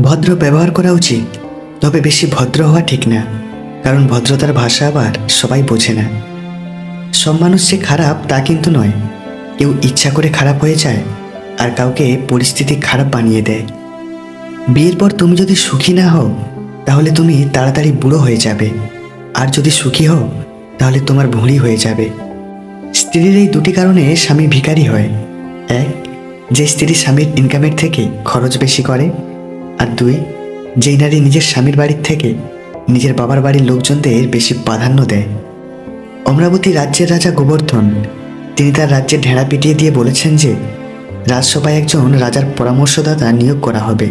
ভদ্র ব্যবহার করা উচিত, তবে বেশি ভদ্র হওয়া ঠিক না, কারণ ভদ্রতার ভাষা আবার সবাই বোঝে না। সব মানুষ যে খারাপ তা কিন্তু নয়। কেউ ইচ্ছা করে খারাপ হয়ে যায়, আর কাউকে পরিস্থিতি খারাপ বানিয়ে দেয়। বিয়ের পর তুমি যদি সুখী না হও, তাহলে তুমি তাড়াতাড়ি বুড়ো হয়ে যাবে, আর যদি সুখী হও তাহলে তোমার ভুঁড়ি হয়ে যাবে। স্ত্রীর এই দুটি কারণে স্বামী ভিখারি হয়। এক, যে স্ত্রী স্বামীর ইনকামের থেকে খরচ বেশি করে, আর দুই, যেই নারী নিজের স্বামীর বাড়ির থেকে নিজের বাবার বাড়ির লোকজনদের বেশি প্রাধান্য দেয়। অমরাবতী রাজ্যের রাজা গোবর্ধন, তিনি তার রাজ্যে ঢেঁড়া পিটিয়ে দিয়ে বলেছেন যে রাজসভায় একজন রাজার পরামর্শদাতা নিয়োগ করা হবে।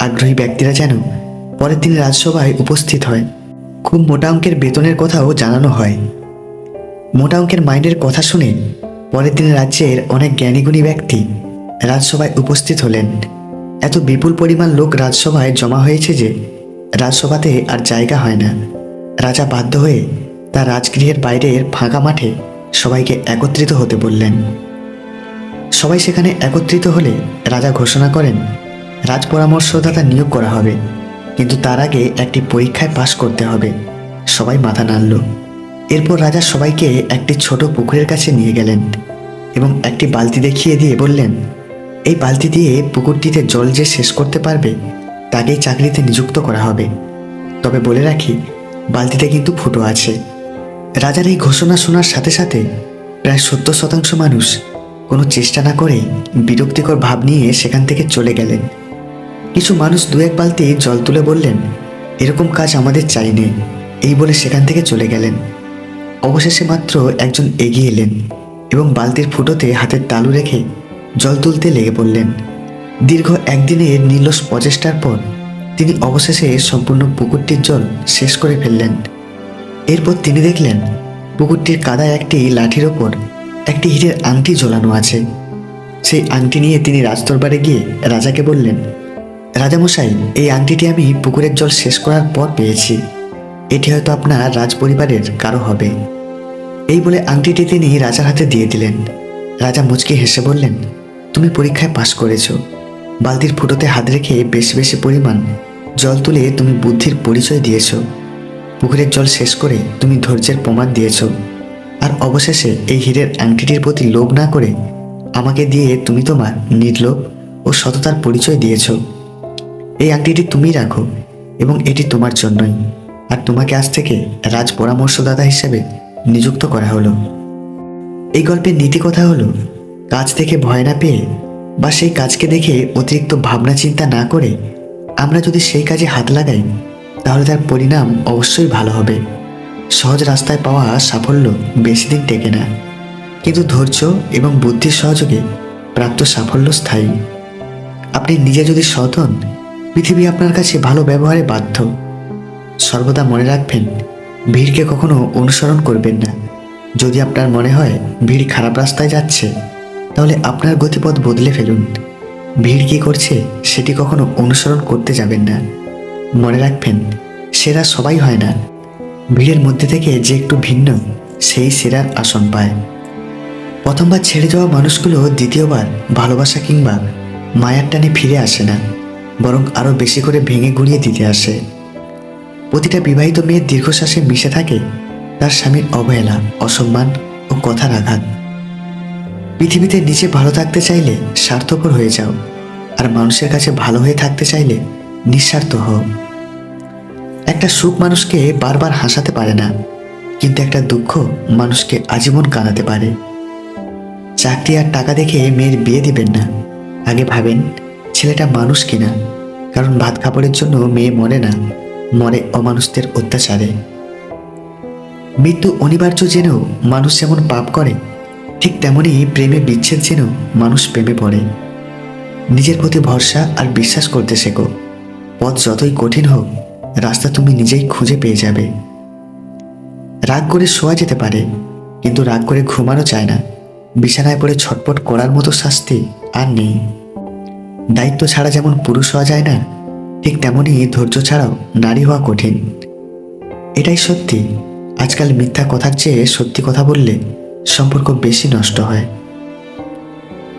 আগ্রহী ব্যক্তিরা যেন পরের দিন রাজসভায় উপস্থিত হয়। খুব মোটা অঙ্কের বেতনের কথাও জানানো হয়। মোটা অঙ্কের মাইনের কথা শুনে পরের দিন রাজ্যের অনেক জ্ঞানীগুণী ব্যক্তি রাজসভায় উপস্থিত হলেন। এত বিপুল পরিমাণ লোক রাজসভায় জমা হয়েছে যে রাজসভাতে আর জায়গা হয় না। রাজা বাধ্য হয়ে তার রাজগৃহের বাইরের ফাঁকা মাঠে সবাইকে একত্রিত হতে বললেন। সবাই সেখানে একত্রিত হলে রাজা ঘোষণা করেন রাজ পরামর্শদাতা নিয়োগ করা হবে, কিন্তু তার আগে একটি পরীক্ষায় পাশ করতে হবে। সবাই মাথা নাড়ল। এরপর রাজা সবাইকে একটি ছোট পুকুরের কাছে নিয়ে গেলেন এবং একটি বালতি দেখিয়ে দিয়ে বললেন, এই বালতি দিয়ে পুকুরটিতে জল যে শেষ করতে পারবে তাকেই চাকরিতে নিযুক্ত করা হবে। তবে বলে রাখি, বালতিতে কিন্তু ফুটো আছে। রাজার এই ঘোষণা শোনার সাথে সাথে প্রায় 70% মানুষ কোনো চেষ্টা না করে বিরক্তিকর ভাব নিয়ে সেখান থেকে চলে গেলেন। কিছু মানুষ দু এক বালতি জল তুলে বললেন, এরকম কাজ আমাদের চাই নেই, এই বলে সেখান থেকে চলে গেলেন। অবশেষে মাত্র একজন এগিয়ে এলেন এবং বালতির ফুটোতে হাতের তালু রেখে জল তুলতে লেগে পড়লেন। দীর্ঘ একদিনের নির্লস প্রচেষ্টার পর তিনি অবশেষে সম্পূর্ণ পুকুরটির জল শেষ করে ফেললেন। এরপর তিনি দেখলেন পুকুরটির কাদায় একটি লাঠির ওপর একটি হীরের আংটি ঝোলানো আছে। সেই আংটি নিয়ে তিনি রাজদরবারে গিয়ে রাজাকে বললেন, রাজামশাই, এই আংটিটি আমি পুকুরের জল শেষ করার পর পেয়েছি। এটি হয়তো আপনার রাজপরিবারের কারো হবে। এই বলে আংটিটি তিনি রাজার হাতে দিয়ে দিলেন। রাজা মুচকি হেসে বললেন, তুমি পরীক্ষায় পাশ করেছ। বালতির ফুটোতে হাত রেখে বেশি বেশি পরিমাণ জল তুলে তুমি বুদ্ধির পরিচয় দিয়েছ। পুকুরের জল শেষ করে তুমি ধৈর্যের প্রমাণ দিয়েছ। আর অবশেষে এই হীরের আংটিটির প্রতি লোভ না করে আমাকে দিয়ে তুমি তোমার নির্লোভ ও সততার পরিচয় দিয়েছ। এই আংটিটি তুমি রাখো এবং এটি তোমার জন্যই, আর তোমাকে আজ থেকে রাজ পরামর্শদাতা হিসেবে নিযুক্ত করা হলো। এই গল্পের নীতি কথা হলো, কাজ দেখে ভয় না পেয়ে বা সেই কাজকে দেখে অতিরিক্ত ভাবনা চিন্তা না করে আমরা যদি সেই কাজে হাত লাগাই, তাহলে তার পরিণাম অবশ্যই ভালো হবে। সহজ রাস্তায় পাওয়া সাফল্য বেশি দিন টেকে না, কিন্তু ধৈর্য এবং বুদ্ধির সহযোগে প্রাপ্ত সাফল্য স্থায়ী। আপনি নিজে যদি সৎ হন, পৃথিবী আপনার কাছে ভালো ব্যবহারে বাধ্য। সর্বদা মনে রাখবেন, ভিড়কে কখনো অনুসরণ করবেন না। যদি আপনার মনে হয় ভিড় খারাপ রাস্তায় যাচ্ছে, তাহলে আপনার গতিপথ বদলে ফেলুন। ভিড় কী করছে সেটি কখনো অনুসরণ করতে যাবেন না। মনে রাখবেন, সেরা সবাই হয় না। ভিড়ের মধ্যে থেকে যে একটু ভিন্ন, সেই সেরার আসন পায়। প্রথমবার ছেড়ে যাওয়া মানুষগুলো দ্বিতীয়বার ভালোবাসা কিংবা মায়ার টানে ফিরে আসে না, বরং আরও বেশি করে ভেঙে গুঁড়িয়ে দিতে আসে। প্রতিটা বিবাহিত মেয়ের দীর্ঘশ্বাসে মিশে থাকে তার স্বামীর অবহেলা, অসম্মান ও কথার আঘাত। পৃথিবীতে নিজে ভালো থাকতে চাইলে স্বার্থপর হয়ে যাও, আর মানুষের কাছে ভালো হয়ে থাকতে চাইলে নিঃস্বার্থ হও। একটা সুখ মানুষকে বারবার হাসাতে পারে না, কিন্তু একটা দুঃখ মানুষকে আজীবন কাঁদাতে পারে। চাকরি আর টাকা দেখে মেয়ের বিয়ে দিবেন না। আগে ভাবেন ছেলেটা মানুষ কিনা, কারণ ভাত কাপড়ের জন্য মেয়ে মরে না, মরে অমানুষদের অত্যাচারে। মৃত্যু অনিবার্য জেনেও মানুষ যেমন পাপ করে, ঠিক তেমনই প্রেমে বিচ্ছেদ জেনেও মানুষ প্রেমে পড়ে। নিজের প্রতি ভরসা আর বিশ্বাস করতে শেখো। পথ যতই কঠিন হোক, রাস্তা তুমি নিজেই খুঁজে পেয়ে যাবে। রাগ করে শোয়া যেতে পারে, কিন্তু রাগ করে ঘুমানো চায় না। বিছানায় পড়ে ছটপট করার মতো শাস্তি আর নেই। দায়িত্ব ছাড়া যেমন পুরুষ হওয়া যায় না, ঠিক তেমনই ধৈর্য ছাড়াও নারী হওয়া কঠিন। এটাই সত্যি, আজকাল মিথ্যা কথার চেয়ে সত্যি কথা বললে সম্পর্ক বেশি নষ্ট হয়।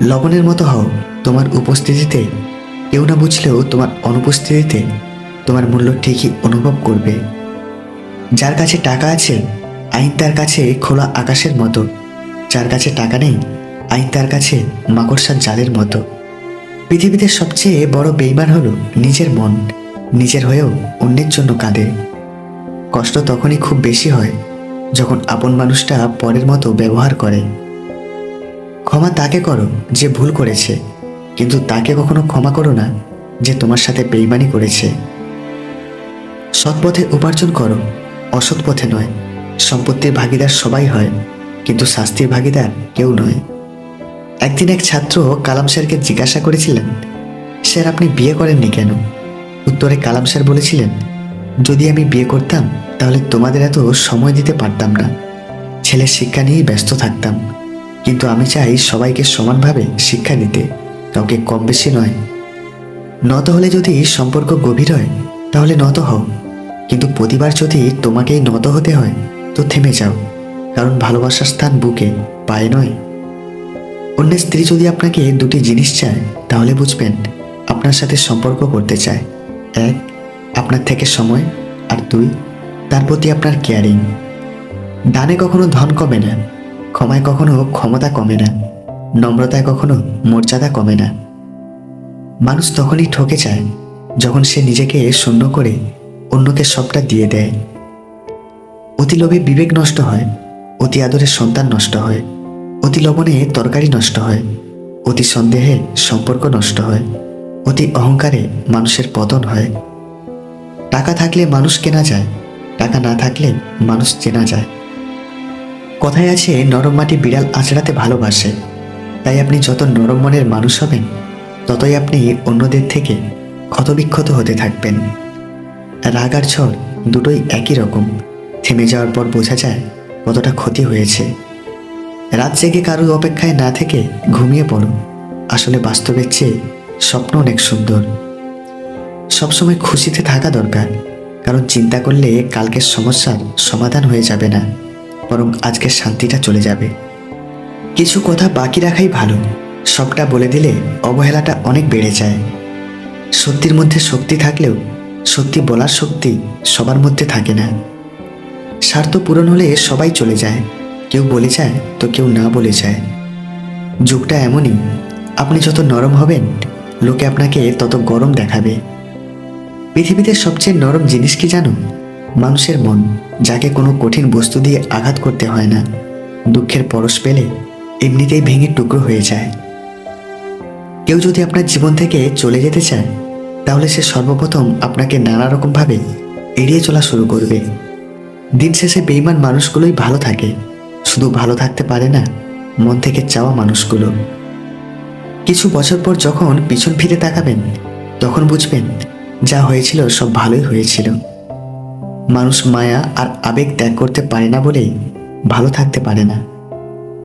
লবণের মতো হও, তোমার উপস্থিতিতে কেউ না বুঝলেও তোমার অনুপস্থিতিতে তোমার মূল্য ঠিকই অনুভব করবে। যার কাছে টাকা আছে, আইন তার কাছে খোলা আকাশের মতো। যার কাছে টাকা নেই, আইন তার কাছে মাকড়সার জালের মতো। পৃথিবীতে সবচেয়ে বড় বেইমান হলো নিজের মন। নিজের হয়েও অন্যের জন্য কাঁদে। কষ্ট তখনই খুব বেশি হয় যখন আপন মানুষটা পরের মতো ব্যবহার করে। ক্ষমা তাকে করো যে ভুল করেছে, কিন্তু তাকে কখনো ক্ষমা করো না যে তোমার সাথে বেইমানি করেছে। সৎ পথে উপার্জন করো, অসৎ পথে নয়। সম্পত্তির ভাগীদার সবাই হয়, কিন্তু শাস্তির ভাগীদার কেউ নয়। একদিন এক ছাত্র কালাম স্যারকে জিজ্ঞাসা করেছিলেন, স্যার আপনি বিয়ে করেননি কেন? উত্তরে কালাম স্যার বলেছিলেন, যদি আমি বিয়ে করতাম তাহলে তোমাদের এত সময় দিতে পারতাম না। ছেলের শিক্ষা নিয়েই ব্যস্ত থাকতাম। কিন্তু আমি চাই সবাইকে সমানভাবে শিক্ষা দিতে, কাউকে কম বেশি নয়। নত হলে যদি সম্পর্ক গভীর হয় তাহলে নত হও, কিন্তু প্রতিবার যদি তোমাকেই নত হতে হয় তো থেমে যাও, কারণ ভালোবাসার স্থান বুকে, পায়ে নয়। অন্যের স্ত্রী যদি আপনাকে দুটি জিনিস চায় তাহলে বুঝবেন আপনার সাথে সম্পর্ক করতে চায়। এক, আপনার থেকে সময়, আর দুই, তার প্রতি আপনার কেয়ারিং। দানে কখনো ধন কমে না, ক্ষমায় কখনো ক্ষমতা কমে না, নম্রতায় কখনো মর্যাদা কমে না। মানুষ তখনই ঠকে যায় যখন সে নিজেকে শূন্য করে অন্যকে সবটা দিয়ে দেয়। অতি লোভে বিবেক নষ্ট হয়, অতি আদরে সন্তান নষ্ট হয়, অতি লবণে তরকারি নষ্ট হয়, অতি সন্দেহে সম্পর্ক নষ্ট হয়, অতি অহংকারে মানুষের পতন হয়। টাকা থাকলে মানুষ কেনা যায়, টাকা না থাকলে মানুষ চেনা যায়। কথায় আছে, নরম মাটি বিড়াল আঁচড়াতে ভালোবাসে। তাই আপনি যত নরম মনের মানুষ হবেন, ততই আপনি অন্যদের থেকে ক্ষতবিক্ষত হতে থাকবেন। রাগ আর ঝড় দুটোই একই রকম। থেমে যাওয়ার পর বোঝা যায় কতটা ক্ষতি হয়েছে। রাত জেগে কারোর অপেক্ষায় না থেকে ঘুমিয়ে পড়ো। আসলে বাস্তবের চেয়ে স্বপ্ন অনেক সুন্দর। সবসময় খুশিতে থাকা দরকার, কারণ চিন্তা করলে কালকের সমস্যার সমাধান হয়ে যাবে না, বরং আজকের শান্তিটা চলে যাবে। কিছু কথা বাকি রাখাই ভালো। সবটা বলে দিলে অবহেলাটা অনেক বেড়ে যায়। সত্যির মধ্যে শক্তি থাকলেও সত্যি বলার শক্তি সবার মধ্যে থাকে না। স্বার্থ পূরণ হলে সবাই চলে যায়, কেউ বলে যায় তো কেউ না বলে যায়। যুগটা এমনই, আপনি যত নরম হবেন লোকে আপনাকে তত গরম দেখাবে। পৃথিবীতে সবচেয়ে নরম জিনিস কি জানো? মানুষের মন, যাকে কোনো কঠিন বস্তু দিয়ে আঘাত করতে হয় না। দুঃখের পরশ পেলে এমনিতেই ভেঙে টুকরো হয়ে যায়। কেউ যদি আপনার জীবন থেকে চলে যেতে চায়, তাহলে সে সর্বপ্রথম আপনাকে নানা রকমভাবে এড়িয়ে চলা শুরু করবে। দিন শেষে বেইমান মানুষগুলোই ভালো থাকে, শুধু ভালো থাকতে পারে না মন থেকে চাওয়া মানুষগুলো। কিছু বছর পর যখন পিছন ফিরে তাকাবেন, তখন বুঝবেন যা হয়েছিল সব ভালোই হয়েছিল। মানুষ মায়া আর আবেগ ত্যাগ করতে পারে না বলেই ভালো থাকতে পারে না।